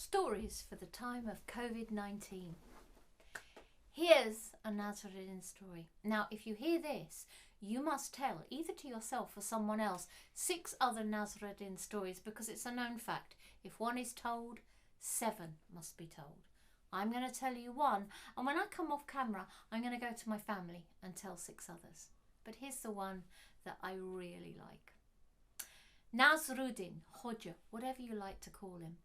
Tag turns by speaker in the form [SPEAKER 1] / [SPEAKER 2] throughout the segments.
[SPEAKER 1] Stories for the time of COVID-19. Here's a Nasruddin story. Now, if you hear this, you must tell, either to yourself or someone else, 6 other Nasruddin stories, because it's a known fact. If one is told, 7 must be told. I'm going to tell you one, and when I come off camera, I'm going to go to my family and tell 6 others. But here's the one that I really like. Nasruddin, Hoja, whatever you like to call him.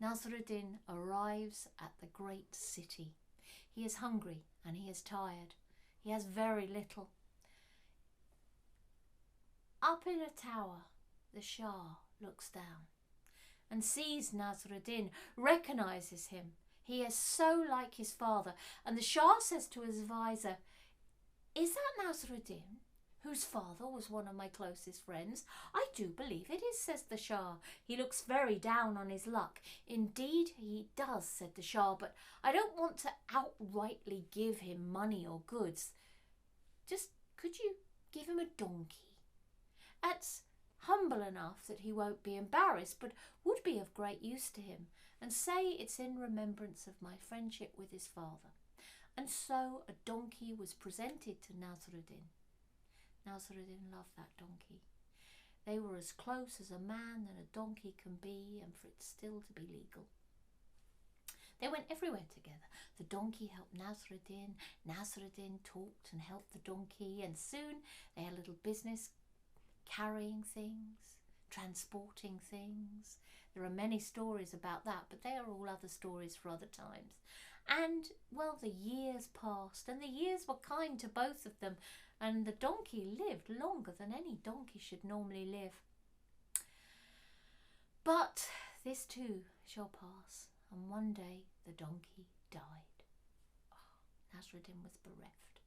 [SPEAKER 1] Nasruddin arrives at the great city. He is hungry and he is tired. He has very little. Up in a tower, the Shah looks down and sees Nasruddin, recognises him. He is so like his father, and the Shah says to his advisor, "Is that Nasruddin, whose father was one of my closest friends?" "I do believe it is," says the Shah. He looks very down on his luck. "Indeed he does," said the Shah, "but I don't want to outrightly give him money or goods. Just could you give him a donkey? That's humble enough that he won't be embarrassed, but would be of great use to him, and say it's in remembrance of my friendship with his father." And so a donkey was presented to Nasruddin. Nasruddin loved that donkey. They were as close as a man and a donkey can be, and for it still to be legal. They went everywhere together. The donkey helped Nasruddin. Nasruddin talked and helped the donkey, and soon they had a little business carrying things, transporting things. There are many stories about that, but they are all other stories for other times. And, well, the years passed, and the years were kind to both of them, and the donkey lived longer than any donkey should normally live. But this too shall pass, and one day the donkey died. Oh, Nasruddin was bereft.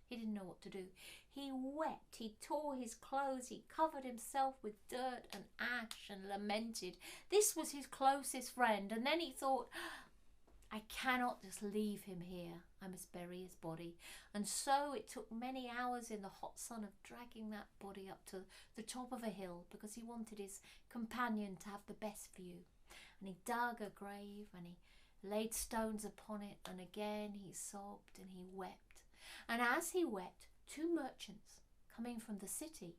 [SPEAKER 1] He didn't know what to do. He wept, he tore his clothes, he covered himself with dirt and ash and lamented. This was his closest friend, and then he thought, "I cannot just leave him here. I must bury his body." And so it took many hours in the hot sun of dragging that body up to the top of a hill, because he wanted his companion to have the best view. And he dug a grave and he laid stones upon it, and again he sobbed and he wept. And as he wept, 2 merchants coming from the city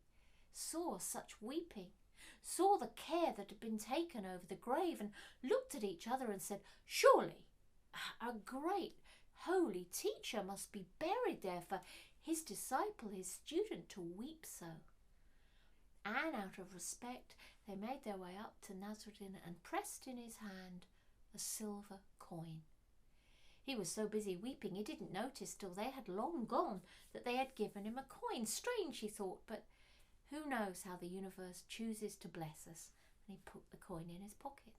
[SPEAKER 1] saw such weeping, saw the care that had been taken over the grave, and looked at each other and said, "Surely a great holy teacher must be buried there for his disciple, his student, to weep so." And out of respect, they made their way up to Nasruddin and pressed in his hand a silver coin. He was so busy weeping he didn't notice till they had long gone that they had given him a coin. Strange, he thought, but who knows how the universe chooses to bless us? And he put the coin in his pocket.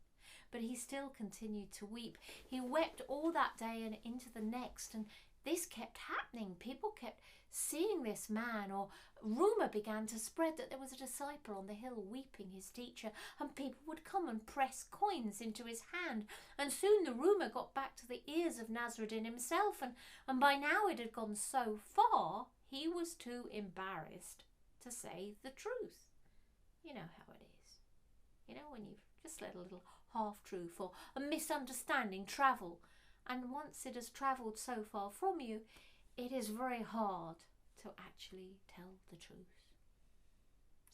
[SPEAKER 1] But he still continued to weep. He wept all that day and into the next, and this kept happening. People kept seeing this man, or rumour began to spread that there was a disciple on the hill weeping his teacher, and people would come and press coins into his hand. And soon the rumour got back to the ears of Nasruddin himself, and by now it had gone so far he was too embarrassed to say the truth. You know how it is. You know, when you've just let a little half-truth or a misunderstanding travel, and once it has travelled so far from you, it is very hard to actually tell the truth.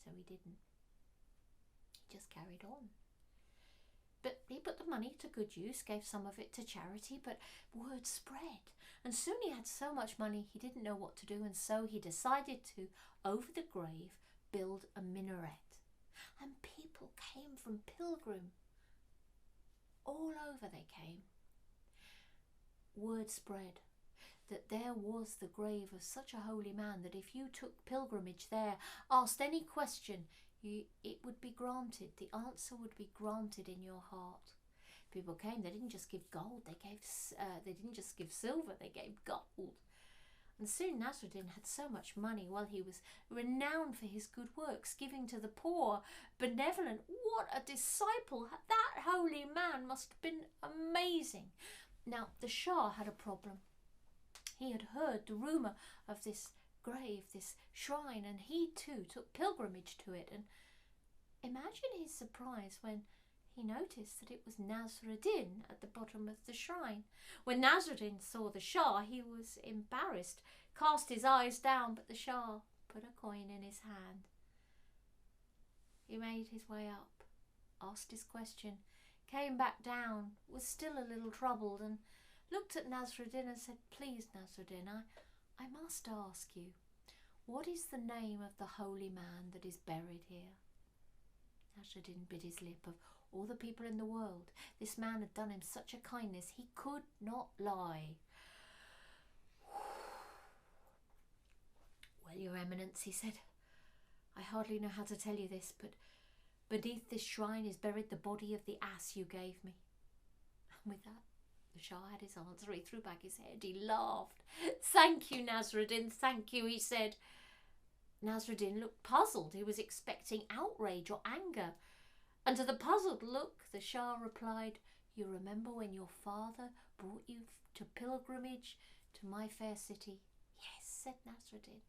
[SPEAKER 1] So he didn't. He just carried on. But he put the money to good use, gave some of it to charity, but word spread. And soon he had so much money he didn't know what to do, and so he decided to, over the grave, build a minaret. And people came from pilgrim. All over they came. Word spread that there was the grave of such a holy man that if you took pilgrimage there, asked any question, it would be granted. The answer would be granted in your heart. People came. They didn't just give gold. They didn't just give silver. They gave gold. And soon Nasruddin had so much money, while he was renowned for his good works, giving to the poor, benevolent. What a disciple! That holy man must have been amazing. Now, the Shah had a problem. He had heard the rumour of this grave, this shrine, and he too took pilgrimage to it. And imagine his surprise when he noticed that it was Nasruddin at the bottom of the shrine. When Nasruddin saw the Shah, he was embarrassed, cast his eyes down, but the Shah put a coin in his hand. He made his way up, asked his question, came back down, was still a little troubled, and looked at Nasruddin and said, "Please, Nasruddin, I must ask you, what is the name of the holy man that is buried here?" Nasruddin bit his lip. Of all the people in the world, this man had done him such a kindness, he could not lie. "Well, Your Eminence," he said, "I hardly know how to tell you this, but beneath this shrine is buried the body of the ass you gave me." And with that, the Shah had his answer. He threw back his head. He laughed. "Thank you, Nasruddin, thank you," he said. Nasruddin looked puzzled. He was expecting outrage or anger. And to the puzzled look, the Shah replied, "You remember when your father brought you to pilgrimage to my fair city?" "Yes," said Nasruddin.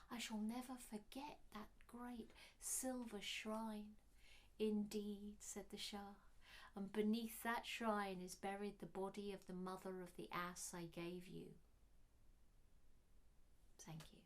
[SPEAKER 1] "I shall never forget that great silver shrine." "Indeed," said the Shah, "and beneath that shrine is buried the body of the mother of the ass I gave you." Thank you.